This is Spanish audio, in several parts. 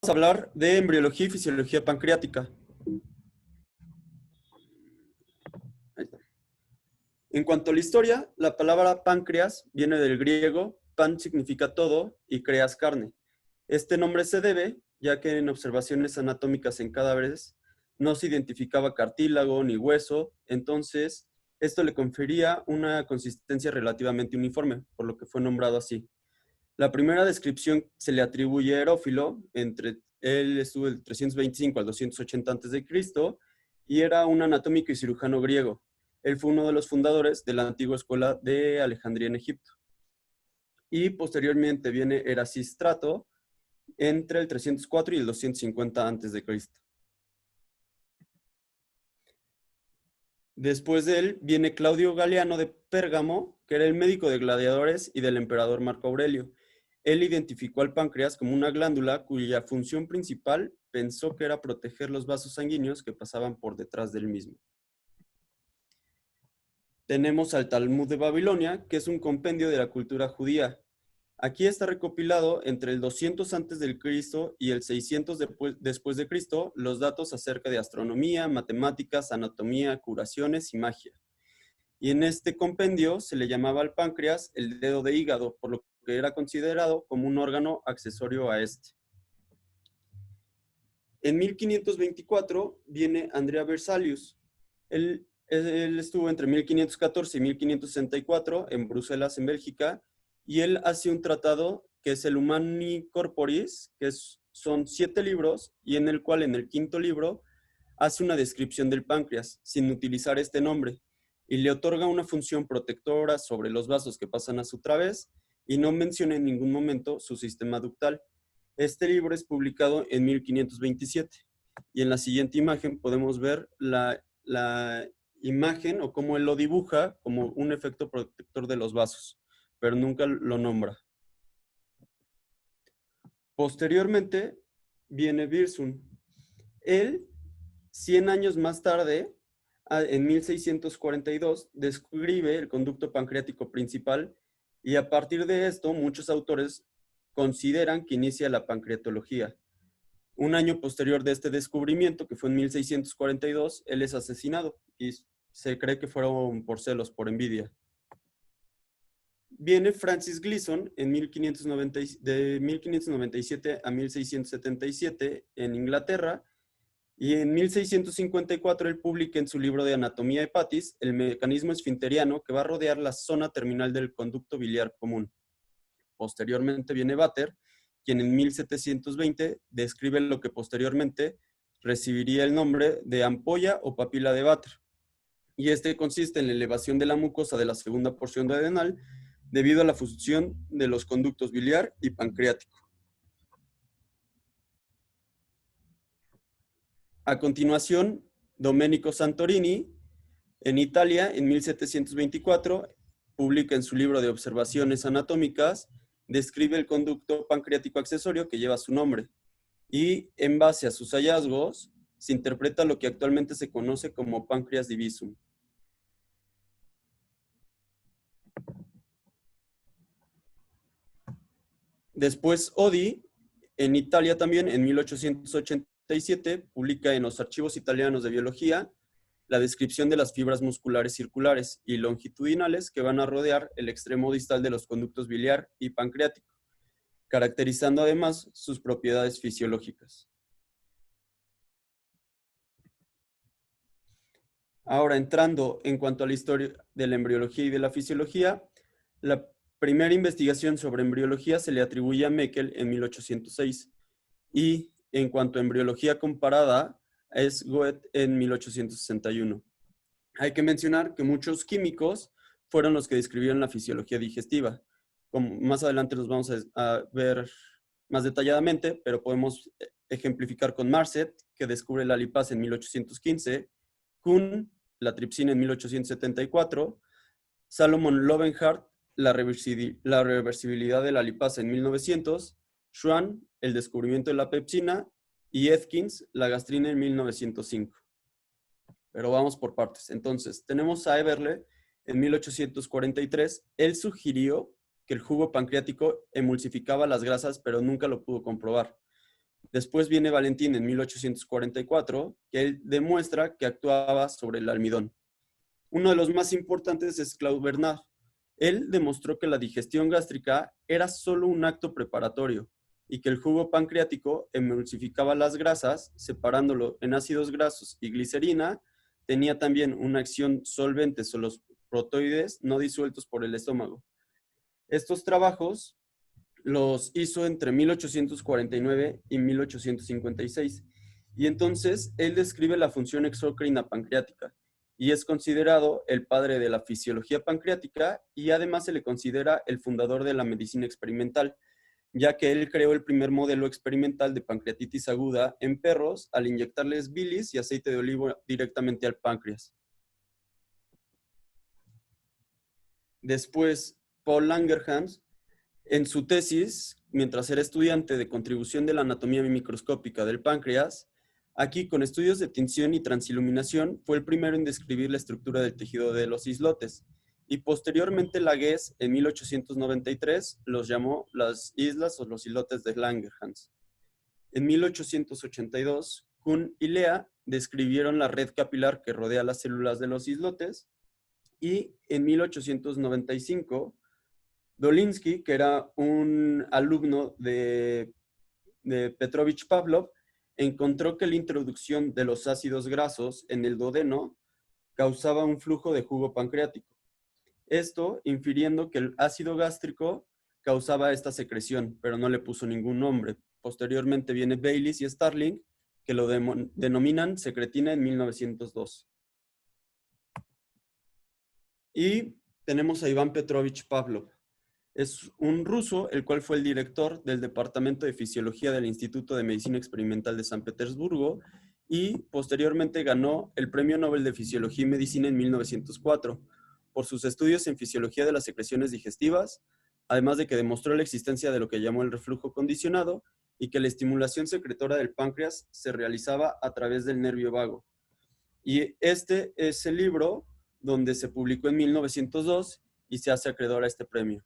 A hablar de embriología y fisiología pancreática. En cuanto a la historia, la palabra páncreas viene del griego, pan significa todo y creas carne. Este nombre se debe, ya que en observaciones anatómicas en cadáveres no se identificaba cartílago ni hueso, entonces esto le confería una consistencia relativamente uniforme, por lo que fue nombrado así. La primera descripción se le atribuye a Herófilo, él estuvo del 325 al 280 a.C., y era un anatómico y cirujano griego. Él fue uno de los fundadores de la antigua escuela de Alejandría en Egipto. Y posteriormente viene Erasístrato entre el 304 y el 250 a.C. Después de él viene Claudio Galeano de Pérgamo, que era el médico de gladiadores y del emperador Marco Aurelio. Él identificó al páncreas como una glándula cuya función principal pensó que era proteger los vasos sanguíneos que pasaban por detrás del mismo. Tenemos al Talmud de Babilonia, que es un compendio de la cultura judía. Aquí está recopilado entre el 200 a.C. y el 600 después de Cristo los datos acerca de astronomía, matemáticas, anatomía, curaciones y magia. Y en este compendio se le llamaba al páncreas el dedo de hígado, por lo que era considerado como un órgano accesorio a este. En 1524 viene Andrea Berzelius. Él estuvo entre 1514 y 1564 en Bruselas, en Bélgica, y él hace un tratado que es el Humani Corporis, que son 7 libros, y en el cual en el 5.º libro hace una descripción del páncreas, sin utilizar este nombre, y le otorga una función protectora sobre los vasos que pasan a su través, y no menciona en ningún momento su sistema ductal. Este libro es publicado en 1527, y en la siguiente imagen podemos ver la imagen o cómo él lo dibuja como un efecto protector de los vasos, pero nunca lo nombra. Posteriormente viene Wirsum. Él, 100 años más tarde, en 1642, describe el conducto pancreático principal, y a partir de esto muchos autores consideran que inicia la pancreatología. Un año posterior de este descubrimiento, que fue en 1642, él es asesinado y se cree que fueron por celos, por envidia. Viene Francis Gleason de 1597 a 1677 en Inglaterra, y en 1654 él publica en su libro de Anatomía Hepatis el mecanismo esfinteriano que va a rodear la zona terminal del conducto biliar común. Posteriormente viene Vater, quien en 1720 describe lo que posteriormente recibiría el nombre de ampolla o papila de Vater. Y este consiste en la elevación de la mucosa de la segunda porción duodenal debido a la fusión de los conductos biliar y pancreático. A continuación, Domenico Santorini, en Italia, en 1724, publica en su libro de observaciones anatómicas, describe el conducto pancreático accesorio que lleva su nombre, y en base a sus hallazgos se interpreta lo que actualmente se conoce como páncreas divisum. Después Odi, en Italia también, en 1887, publica en los archivos italianos de biología la descripción de las fibras musculares circulares y longitudinales que van a rodear el extremo distal de los conductos biliar y pancreático, caracterizando además sus propiedades fisiológicas. Ahora, entrando en cuanto a la historia de la embriología y de la fisiología, la primera investigación sobre embriología se le atribuye a Meckel en 1806, y en cuanto a embriología comparada es Goethe en 1861. Hay que mencionar que muchos químicos fueron los que describieron la fisiología digestiva. Como más adelante los vamos a ver más detalladamente, pero podemos ejemplificar con Marset, que descubre la lipasa en 1815, Kuhn, la tripsina en 1874, Salomon Lovenhart, la reversibilidad de la lipasa en 1900, Schwann, el descubrimiento de la pepsina, y Atkins, la gastrina en 1905. Pero vamos por partes. Entonces, tenemos a Eberle en 1843. Él sugirió que el jugo pancreático emulsificaba las grasas, pero nunca lo pudo comprobar. Después viene Valentín en 1844, que él demuestra que actuaba sobre el almidón. Uno de los más importantes es Claude Bernard. Él demostró que la digestión gástrica era solo un acto preparatorio y que el jugo pancreático emulsificaba las grasas, separándolo en ácidos grasos y glicerina. Tenía también una acción solvente sobre los protoides no disueltos por el estómago. Estos trabajos los hizo entre 1849 y 1856. Y entonces él describe la función exocrina pancreática y es considerado el padre de la fisiología pancreática y además se le considera el fundador de la medicina experimental, ya que él creó el primer modelo experimental de pancreatitis aguda en perros al inyectarles bilis y aceite de olivo directamente al páncreas. Después, Paul Langerhans, en su tesis, mientras era estudiante de contribución de la anatomía microscópica del páncreas, aquí con estudios de tinción y transiluminación fue el primero en describir la estructura del tejido de los islotes. Y posteriormente Lagues, en 1893, los llamó las islas o los islotes de Langerhans. En 1882, Kuhn y Lea describieron la red capilar que rodea las células de los islotes. Y en 1895, Dolinsky, que era un alumno de Petrovich Pavlov, encontró que la introducción de los ácidos grasos en el duodeno causaba un flujo de jugo pancreático. Esto infiriendo que el ácido gástrico causaba esta secreción, pero no le puso ningún nombre. Posteriormente viene Bayliss y Starling, que lo denominan secretina en 1902. Y tenemos a Iván Petrovich Pavlov. Es un ruso, el cual fue el director del Departamento de Fisiología del Instituto de Medicina Experimental de San Petersburgo y posteriormente ganó el Premio Nobel de Fisiología y Medicina en 1904 por sus estudios en fisiología de las secreciones digestivas, además de que demostró la existencia de lo que llamó el reflujo condicionado y que la estimulación secretora del páncreas se realizaba a través del nervio vago. Y este es el libro donde se publicó en 1902 y se hace acreedor a este premio.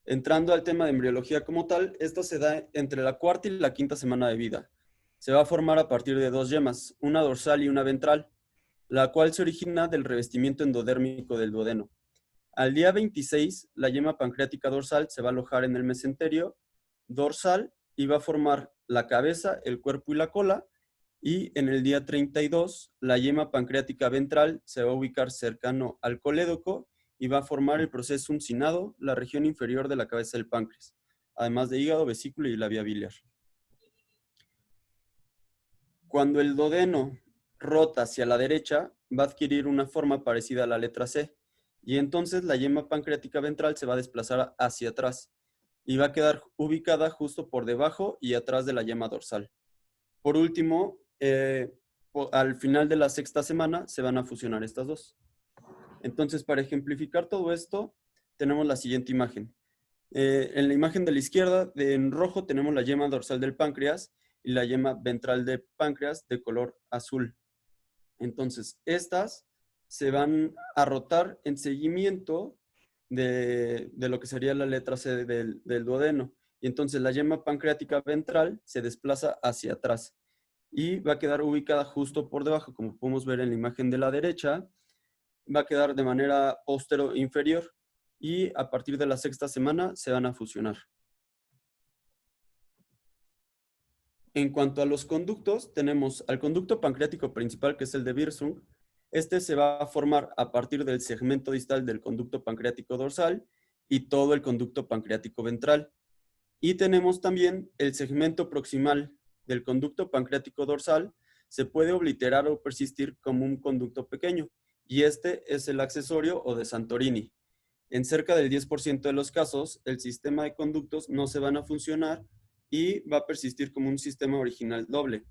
Entrando al tema de embriología como tal, esta se da entre la cuarta y la quinta semana de vida. Se va a formar a partir de dos yemas, una dorsal y una ventral, la cual se origina del revestimiento endodérmico del duodeno. Al día 26, la yema pancreática dorsal se va a alojar en el mesenterio dorsal y va a formar la cabeza, el cuerpo y la cola. Y en el día 32, la yema pancreática ventral se va a ubicar cercano al colédoco y va a formar el proceso uncinado, la región inferior de la cabeza del páncreas, además de hígado, vesícula y la vía biliar. Cuando el duodeno rota hacia la derecha, va a adquirir una forma parecida a la letra C, y entonces la yema pancreática ventral se va a desplazar hacia atrás y va a quedar ubicada justo por debajo y atrás de la yema dorsal. Por último, al final de la sexta semana se van a fusionar estas dos. Entonces, para ejemplificar todo esto, tenemos la siguiente imagen. En la imagen de la izquierda, en rojo, tenemos la yema dorsal del páncreas y la yema ventral del páncreas de color azul. Entonces, estas se van a rotar en seguimiento de lo que sería la letra C del duodeno. Y entonces la yema pancreática ventral se desplaza hacia atrás y va a quedar ubicada justo por debajo, como podemos ver en la imagen de la derecha. Va a quedar de manera postero-inferior y a partir de la sexta semana se van a fusionar. En cuanto a los conductos, tenemos al conducto pancreático principal, que es el de Wirsung. Este se va a formar a partir del segmento distal del conducto pancreático dorsal y todo el conducto pancreático ventral. Y tenemos también el segmento proximal del conducto pancreático dorsal, se puede obliterar o persistir como un conducto pequeño, y este es el accesorio o de Santorini. En cerca del 10% de los casos, el sistema de conductos no se van a funcionar y va a persistir como un sistema original doble.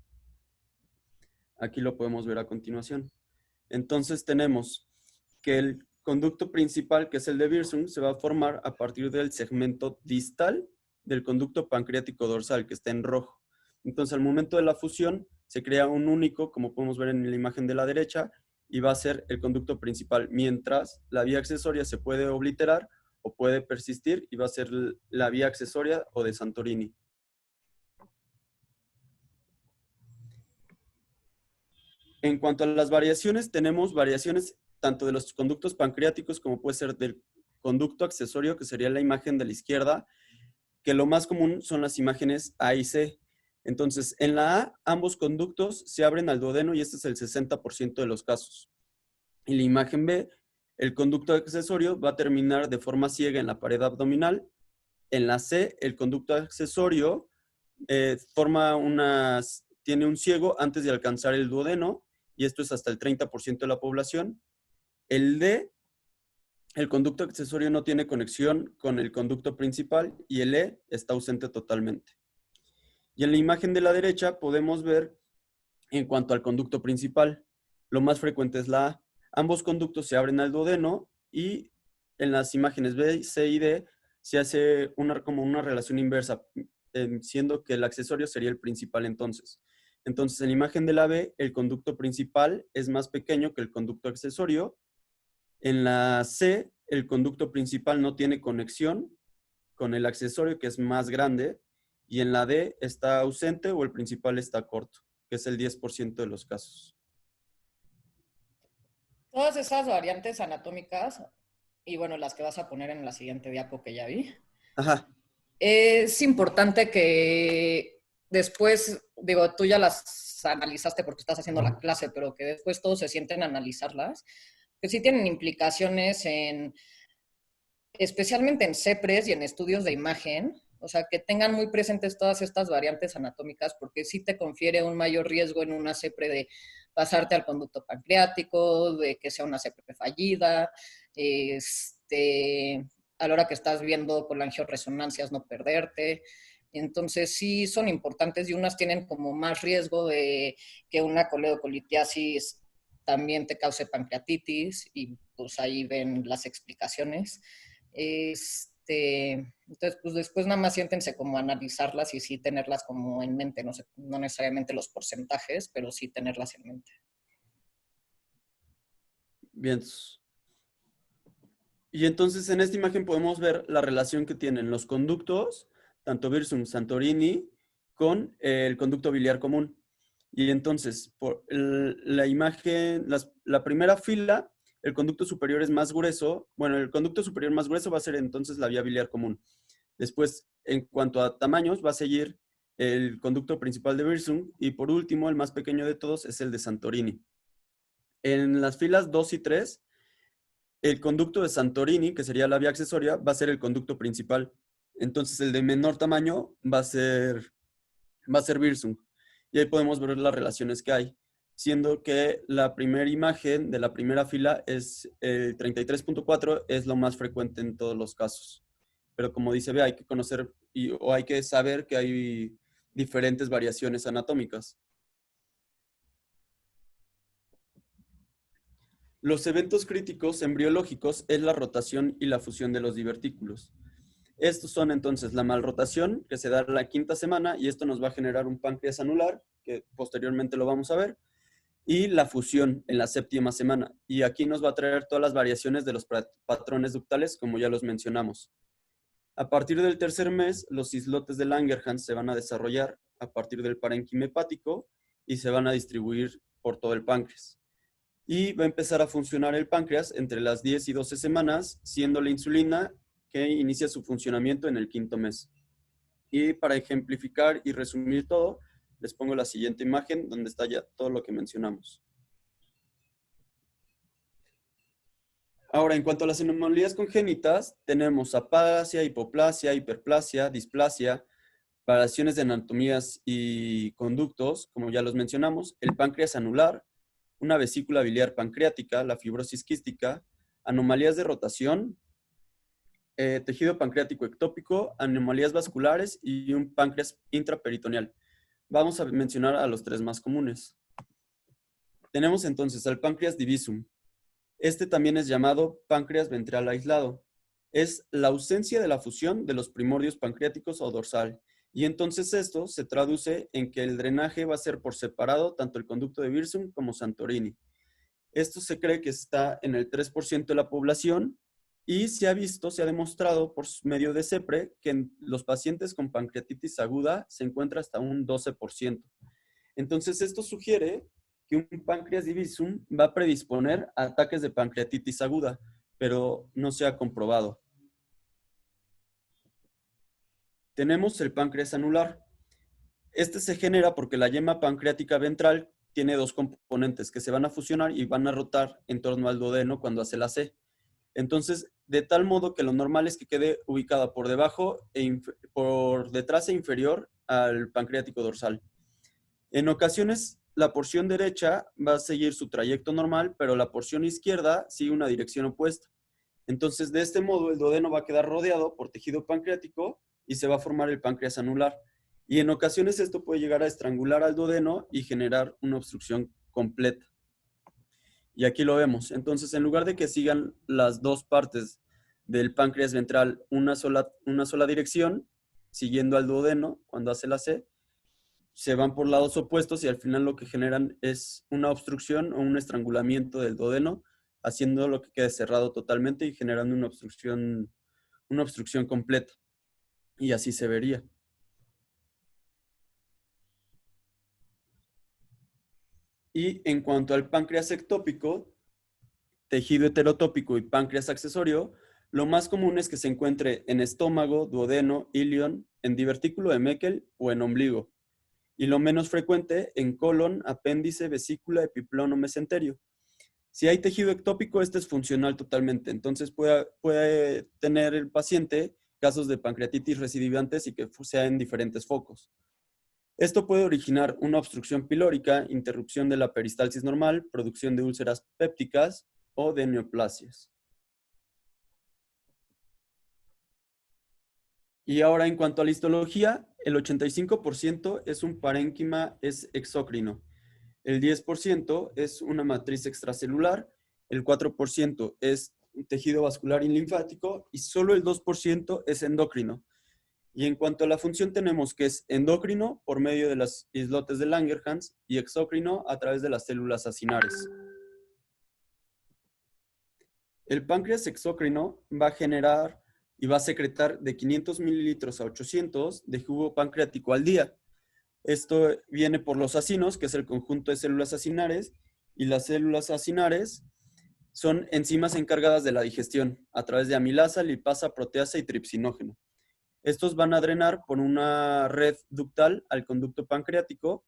Aquí lo podemos ver a continuación. Entonces tenemos que el conducto principal, que es el de Wirsung, se va a formar a partir del segmento distal del conducto pancreático dorsal, que está en rojo. Entonces, al momento de la fusión, se crea un único, como podemos ver en la imagen de la derecha, y va a ser el conducto principal, mientras la vía accesoria se puede obliterar o puede persistir y va a ser la vía accesoria o de Santorini. En cuanto a las variaciones, tenemos variaciones tanto de los conductos pancreáticos como puede ser del conducto accesorio, que sería la imagen de la izquierda, que lo más común son las imágenes A y C. Entonces, en la A, ambos conductos se abren al duodeno y este es el 60% de los casos. En la imagen B, el conducto accesorio va a terminar de forma ciega en la pared abdominal. En la C, el conducto accesorio tiene un ciego antes de alcanzar el duodeno, y esto es hasta el 30% de la población. El D, el conducto accesorio no tiene conexión con el conducto principal, y el E está ausente totalmente. Y en la imagen de la derecha podemos ver en cuanto al conducto principal. Lo más frecuente es la A. Ambos conductos se abren al duodeno y en las imágenes B, C y D se hace como una relación inversa, siendo que el accesorio sería el principal entonces. Entonces, en la imagen de la B, el conducto principal es más pequeño que el conducto accesorio. En la C, el conducto principal no tiene conexión con el accesorio, que es más grande. Y en la D está ausente o el principal está corto, que es el 10% de los casos. Todas esas variantes anatómicas, y bueno, las que vas a poner en la siguiente diapo que ya vi, Ajá. es importante que después, digo, tú ya las analizaste porque estás haciendo la clase, pero que después todos se sienten a analizarlas, que sí tienen implicaciones especialmente en CEPRES y en estudios de imagen, o sea, que tengan muy presentes todas estas variantes anatómicas, porque sí te confiere un mayor riesgo en una CEPRE de pasarte al conducto pancreático, de que sea una CEPRE fallida, a la hora que estás viendo con la angioresonancias no perderte. Entonces sí son importantes y unas tienen como más riesgo de que una coledocolitiasis también te cause pancreatitis y pues ahí ven las explicaciones. Entonces, pues después nada más siéntense como analizarlas y sí tenerlas como en mente, no sé, no necesariamente los porcentajes, pero sí tenerlas en mente. Bien. Y entonces en esta imagen podemos ver la relación que tienen los conductos, tanto Wirsung Santorini, con el conducto biliar común. Y entonces, por la imagen, la primera fila, el conducto superior es más grueso. Bueno, el conducto superior más grueso va a ser entonces la vía biliar común. Después, en cuanto a tamaños, va a seguir el conducto principal de Wirsung. Y por último, el más pequeño de todos es el de Santorini. En las filas 2 y 3, el conducto de Santorini, que sería la vía accesoria, va a ser el conducto principal. Entonces, el de menor tamaño va a ser Wirsung. Y ahí podemos ver las relaciones que hay, siendo que la primera imagen de la primera fila es el 33.4, es lo más frecuente en todos los casos. Pero como dice B, hay que conocer o hay que saber que hay diferentes variaciones anatómicas. Los eventos críticos embriológicos es la rotación y la fusión de los divertículos. Estos son entonces la malrotación, que se da en la quinta semana, y esto nos va a generar un páncreas anular, que posteriormente lo vamos a ver, y la fusión en la séptima semana. Y aquí nos va a traer todas las variaciones de los patrones ductales, como ya los mencionamos. A partir del tercer mes, los islotes de Langerhans se van a desarrollar a partir del parénquima hepático y se van a distribuir por todo el páncreas. Y va a empezar a funcionar el páncreas entre las 10 y 12 semanas, siendo la insulina que inicia su funcionamiento en el quinto mes. Y para ejemplificar y resumir todo, les pongo la siguiente imagen donde está ya todo lo que mencionamos. Ahora, en cuanto a las anomalías congénitas, tenemos aplasia, hipoplasia, hiperplasia, displasia, variaciones de anatomías y conductos, como ya los mencionamos, el páncreas anular, una vesícula biliar pancreática, la fibrosis quística, anomalías de rotación, tejido pancreático ectópico, anomalías vasculares y un páncreas intraperitoneal. Vamos a mencionar a los tres más comunes. Tenemos entonces al páncreas divisum. Este también es llamado páncreas ventral aislado. Es la ausencia de la fusión de los primordios pancreáticos o dorsal. Y entonces esto se traduce en que el drenaje va a ser por separado tanto el conducto de Wirsung como Santorini. Esto se cree que está en el 3% de la población Y se ha visto, se ha demostrado por medio de CEPRE que en los pacientes con pancreatitis aguda se encuentra hasta un 12%. Entonces, esto sugiere que un páncreas divisum va a predisponer a ataques de pancreatitis aguda, pero no se ha comprobado. Tenemos el páncreas anular. Este se genera porque la yema pancreática ventral tiene dos componentes que se van a fusionar y van a rotar en torno al duodeno cuando hace la C. Entonces, de tal modo que lo normal es que quede ubicada por debajo por detrás e inferior al pancreático dorsal. En ocasiones, la porción derecha va a seguir su trayecto normal, pero la porción izquierda sigue una dirección opuesta. Entonces, de este modo, el duodeno va a quedar rodeado por tejido pancreático y se va a formar el páncreas anular. Y en ocasiones esto puede llegar a estrangular al duodeno y generar una obstrucción completa. Y aquí lo vemos. Entonces, en lugar de que sigan las dos partes del páncreas ventral una sola dirección, siguiendo al duodeno cuando hace la C, se van por lados opuestos y al final lo que generan es una obstrucción o un estrangulamiento del duodeno, haciendo lo que quede cerrado totalmente y generando una obstrucción completa. Y así se vería. Y en cuanto al páncreas ectópico, tejido heterotópico y páncreas accesorio, lo más común es que se encuentre en estómago, duodeno, ilion, en divertículo de Meckel o en ombligo. Y lo menos frecuente en colon, apéndice, vesícula, epiplón o mesenterio. Si hay tejido ectópico, este es funcional totalmente. Entonces puede tener el paciente casos de pancreatitis recidivantes y que sea en diferentes focos. Esto puede originar una obstrucción pilórica, interrupción de la peristalsis normal, producción de úlceras pépticas o de neoplasias. Y ahora, en cuanto a la histología, el 85% es un parénquima, es exócrino. El 10% es una matriz extracelular, el 4% es tejido vascular y linfático y solo el 2% es endocrino. Y en cuanto a la función tenemos que es endocrino por medio de las islotes de Langerhans y exócrino a través de las células acinares. El páncreas exócrino va a generar y va a secretar de 500 mililitros a 800 de jugo pancreático al día. Esto viene por los acinos, que es el conjunto de células acinares, y las células acinares son enzimas encargadas de la digestión a través de amilasa, lipasa, proteasa y tripsinógeno. Estos van a drenar por una red ductal al conducto pancreático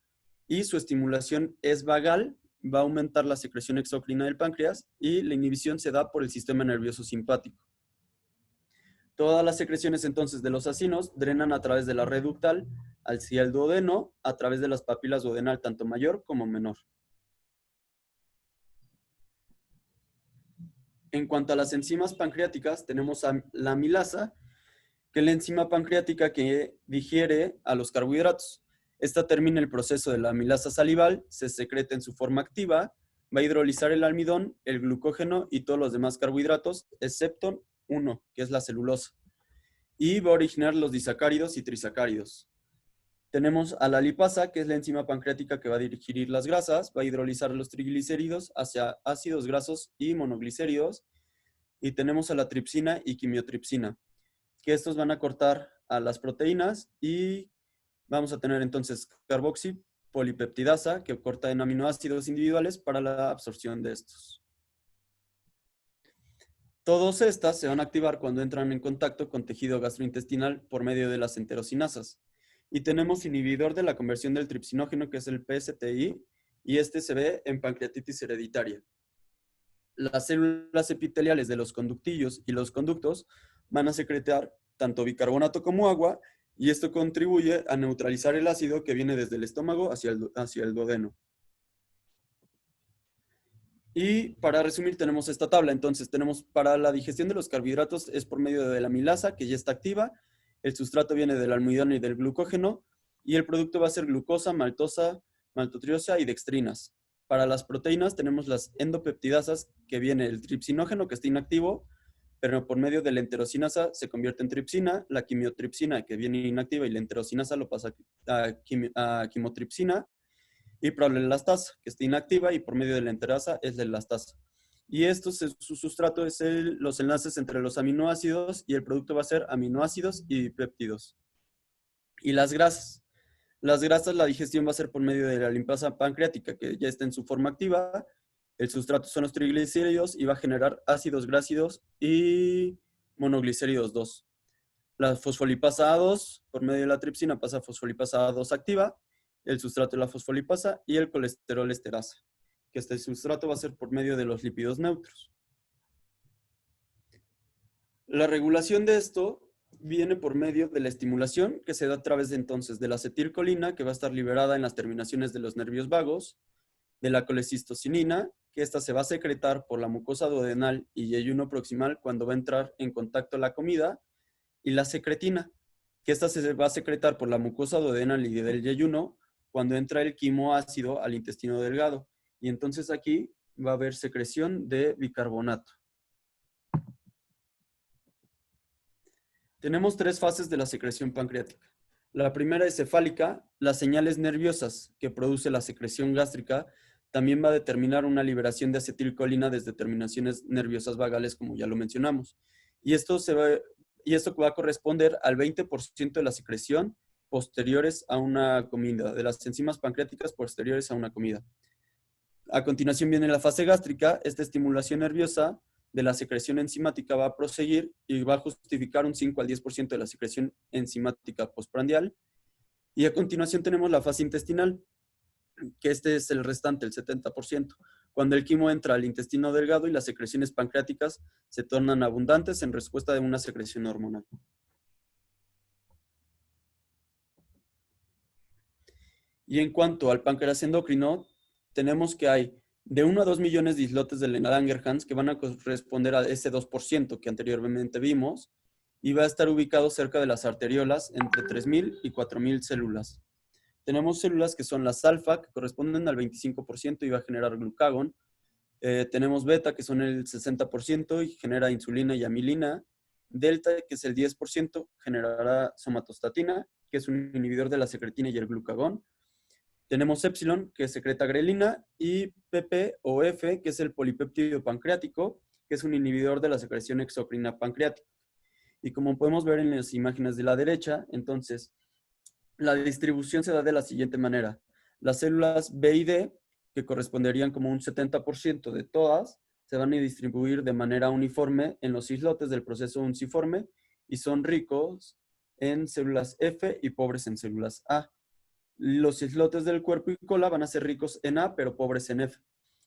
y su estimulación es vagal, va a aumentar la secreción exócrina del páncreas y la inhibición se da por el sistema nervioso simpático. Todas las secreciones entonces de los acinos drenan a través de la red ductal hacia el duodeno a través de las papilas duodenal tanto mayor como menor. En cuanto a las enzimas pancreáticas, tenemos la amilasa, que es la enzima pancreática que digiere a los carbohidratos. Esta termina el proceso de la amilasa salival, se secreta en su forma activa, va a hidrolizar el almidón, el glucógeno y todos los demás carbohidratos, excepto uno, que es la celulosa. Y va a originar los disacáridos y trisacáridos. Tenemos a la lipasa, que es la enzima pancreática que va a digerir las grasas, va a hidrolizar los triglicéridos hacia ácidos grasos y monoglicéridos. Y tenemos a la tripsina y quimiotripsina, que estos van a cortar a las proteínas y vamos a tener entonces carboxipolipeptidasa, que corta en aminoácidos individuales para la absorción de estos. Todas estas se van a activar cuando entran en contacto con tejido gastrointestinal por medio de las enterocinasas. Y tenemos inhibidor de la conversión del tripsinógeno, que es el PSTI, y este se ve en pancreatitis hereditaria. Las células epiteliales de los conductillos y los conductos van a secretar tanto bicarbonato como agua, y esto contribuye a neutralizar el ácido que viene desde el estómago hacia el duodeno. Y para resumir, tenemos esta tabla. Entonces, tenemos para la digestión de los carbohidratos es por medio de la amilasa, que ya está activa. El sustrato viene del almidón y del glucógeno. Y el producto va a ser glucosa, maltosa, maltotriosa y dextrinas. Para las proteínas tenemos las endopeptidasas, que viene el tripsinógeno, que está inactivo, pero por medio de la enterocinasa se convierte en tripsina. La quimiotripsina, que viene inactiva, y la enterocinasa lo pasa a quimotripsina. Y para la elastasa, que está inactiva y por medio de la enterasa es la elastasa. Y su sustrato es los enlaces entre los aminoácidos y el producto va a ser aminoácidos y dipéptidos. Y las grasas. Las grasas, la digestión va a ser por medio de la limpasa pancreática, que ya está en su forma activa. El sustrato son los triglicéridos y va a generar ácidos grácidos y monoglicéridos 2. La fosfolipasa A2, por medio de la tripsina, pasa a fosfolipasa A2 activa, el sustrato de la fosfolipasa y el colesterol esterasa, que este sustrato va a ser por medio de los lípidos neutros. La regulación de esto viene por medio de la estimulación que se da a través de entonces de la acetilcolina, que va a estar liberada en las terminaciones de los nervios vagos, de la colecistocinina, que esta se va a secretar por la mucosa duodenal y yeyuno proximal cuando va a entrar en contacto la comida, y la secretina, que esta se va a secretar por la mucosa duodenal y del yeyuno cuando entra el quimoácido al intestino delgado. Y entonces aquí va a haber secreción de bicarbonato. Tenemos 3 fases de la secreción pancreática. La primera es cefálica. Las señales nerviosas que produce la secreción gástrica también va a determinar una liberación de acetilcolina desde terminaciones nerviosas vagales, como ya lo mencionamos. Y esto va a corresponder al 20% de la secreción posteriores a una comida, de las enzimas pancreáticas posteriores a una comida. A continuación viene la fase gástrica. Esta estimulación nerviosa de la secreción enzimática va a proseguir y va a justificar un 5 al 10% de la secreción enzimática postprandial. Y a continuación tenemos la fase intestinal, que este es el restante, el 70%, cuando el quimo entra al intestino delgado y las secreciones pancreáticas se tornan abundantes en respuesta de una secreción hormonal. Y en cuanto al páncreas endocrino, tenemos que hay de 1 a 2 millones de islotes de Langerhans que van a corresponder a ese 2% que anteriormente vimos y va a estar ubicado cerca de las arteriolas entre 3.000 y 4.000 células. Tenemos células que son las alfa, que corresponden al 25% y va a generar glucagón. Tenemos beta, que son el 60% y genera insulina y amilina. Delta, que es el 10%, generará somatostatina, que es un inhibidor de la secretina y el glucagón. Tenemos epsilon, que secreta grelina, y PP o F, que es el polipéptido pancreático, que es un inhibidor de la secreción exocrina pancreática. Y como podemos ver en las imágenes de la derecha, entonces, la distribución se da de la siguiente manera. Las células B y D, que corresponderían como un 70% de todas, se van a distribuir de manera uniforme en los islotes del proceso unciforme y son ricos en células F y pobres en células A. Los islotes del cuerpo y cola van a ser ricos en A, pero pobres en F.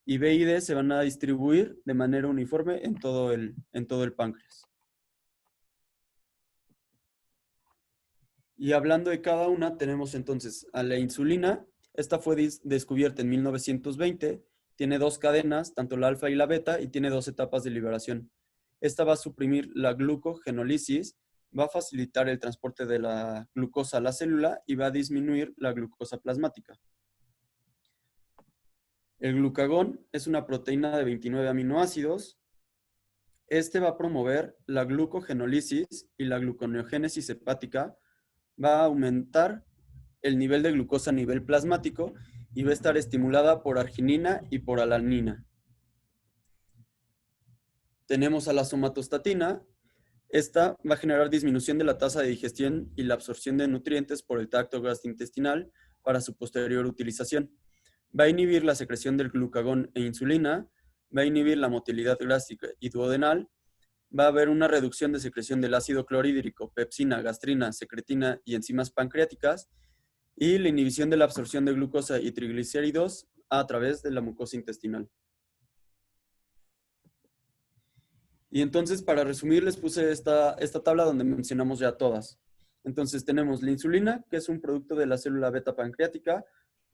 Y B y D se van a distribuir de manera uniforme en todo el páncreas. Y hablando de cada una, tenemos entonces a la insulina. Esta fue descubierta en 1920. Tiene 2 cadenas, tanto la alfa y la beta, y tiene 2 etapas de liberación. Esta va a suprimir la glucogenólisis, va a facilitar el transporte de la glucosa a la célula y va a disminuir la glucosa plasmática. El glucagón es una proteína de 29 aminoácidos. Este va a promover la glucogenólisis y la gluconeogénesis hepática, va a aumentar el nivel de glucosa a nivel plasmático y va a estar estimulada por arginina y por alanina. Tenemos a la somatostatina. Esta va a generar disminución de la tasa de digestión y la absorción de nutrientes por el tracto gastrointestinal para su posterior utilización. Va a inhibir la secreción del glucagón e insulina, va a inhibir la motilidad gástrica y duodenal, va a haber una reducción de secreción del ácido clorhídrico, pepsina, gastrina, secretina y enzimas pancreáticas, y la inhibición de la absorción de glucosa y triglicéridos a través de la mucosa intestinal. Y entonces, para resumir, les puse esta tabla donde mencionamos ya todas. Entonces, tenemos la insulina, que es un producto de la célula beta pancreática,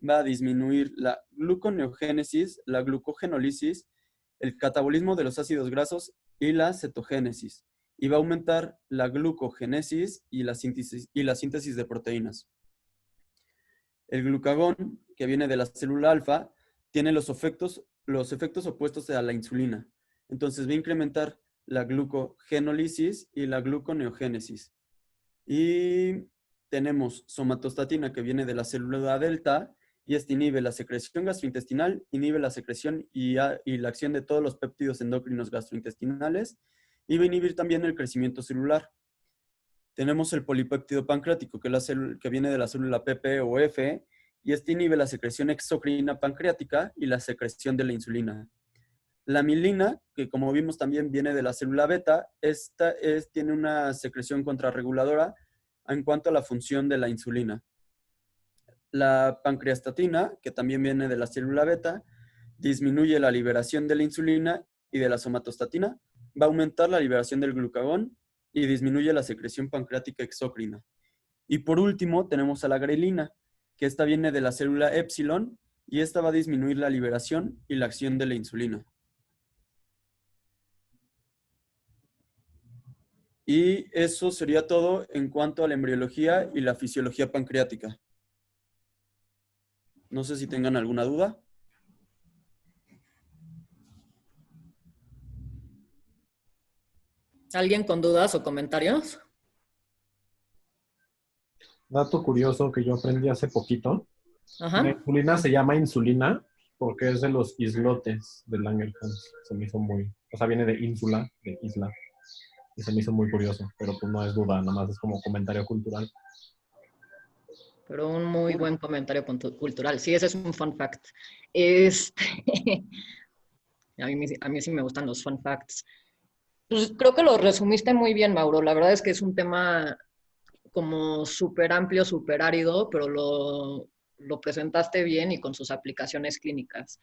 va a disminuir la gluconeogénesis, la glucogenólisis, el catabolismo de los ácidos grasos y la cetogénesis. Y va a aumentar la glucogénesis y la síntesis de proteínas. El glucagón, que viene de la célula alfa, tiene los efectos opuestos a la insulina. Entonces va a incrementar la glucogenólisis y la gluconeogénesis. Y tenemos somatostatina, que viene de la célula delta y este inhibe la secreción gastrointestinal, inhibe la secreción y la acción de todos los péptidos endócrinos gastrointestinales, y va a inhibir también el crecimiento celular. Tenemos el polipéptido pancreático, que, que viene de la célula PP o F, y este inhibe la secreción exocrina pancreática y la secreción de la insulina. La milina, que como vimos también viene de la célula beta, tiene una secreción contrarreguladora en cuanto a la función de la insulina. La pancreastatina, que también viene de la célula beta, disminuye la liberación de la insulina y de la somatostatina, va a aumentar la liberación del glucagón y disminuye la secreción pancreática exócrina. Y por último tenemos a la grelina, que esta viene de la célula épsilon y esta va a disminuir la liberación y la acción de la insulina. Y eso sería todo en cuanto a la embriología y la fisiología pancreática. No sé si tengan alguna duda. ¿Alguien con dudas o comentarios? Dato curioso que yo aprendí hace poquito. Ajá. La insulina se llama insulina porque es de los islotes de Langerhans. Se me hizo muy... O sea, viene de ínsula, de isla. Y se me hizo muy curioso, pero pues no es duda, nada más es como comentario cultural. Pero un muy buen comentario cultural. Sí, ese es un fun fact. A mí sí me gustan los fun facts. Pues creo que lo resumiste muy bien, Mauro. La verdad es que es un tema como súper amplio, súper árido, pero lo presentaste bien y con sus aplicaciones clínicas.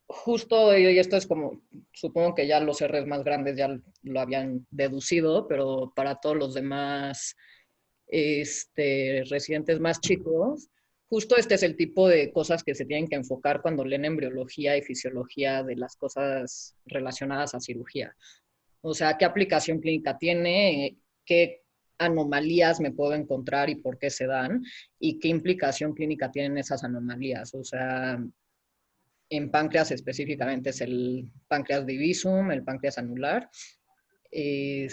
Justo, y esto es como, supongo que ya los R's más grandes ya lo habían deducido, pero para todos los demás residentes más chicos, justo este es el tipo de cosas que se tienen que enfocar cuando leen embriología y fisiología de las cosas relacionadas a cirugía. O sea, ¿qué aplicación clínica tiene? ¿Qué anomalías me puedo encontrar y por qué se dan? ¿Y qué implicación clínica tienen esas anomalías? O sea, en páncreas específicamente es el páncreas divisum, el páncreas anular. ¿Y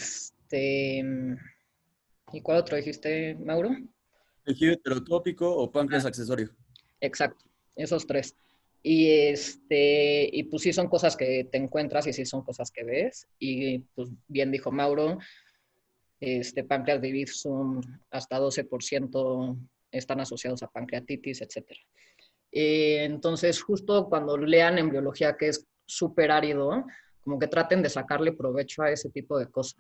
cuál otro dijiste, Mauro? Tejido heterotópico o páncreas accesorio. Exacto, esos tres. Y pues sí son cosas que te encuentras y sí son cosas que ves. Y pues bien dijo Mauro, páncreas divisum hasta 12% están asociados a pancreatitis, etc. Entonces, justo cuando lean embriología, que es súper árido, como que traten de sacarle provecho a ese tipo de cosas.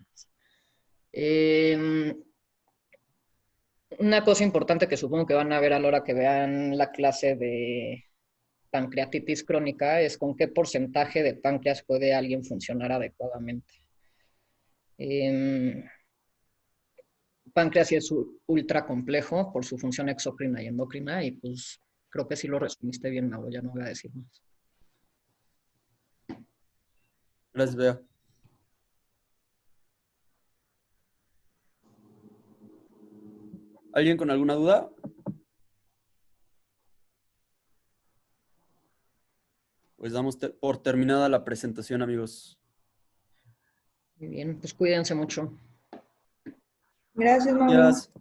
Una cosa importante que supongo que van a ver a la hora que vean la clase de pancreatitis crónica es con qué porcentaje de páncreas puede alguien funcionar adecuadamente. Páncreas sí es ultra complejo por su función exócrina y endocrina y pues creo que sí lo resumiste bien, Mauro, ya no voy a decir más. Gracias, Bea. ¿Alguien con alguna duda? Pues damos por terminada la presentación, amigos. Muy bien, pues cuídense mucho. Gracias, Mauro. Gracias.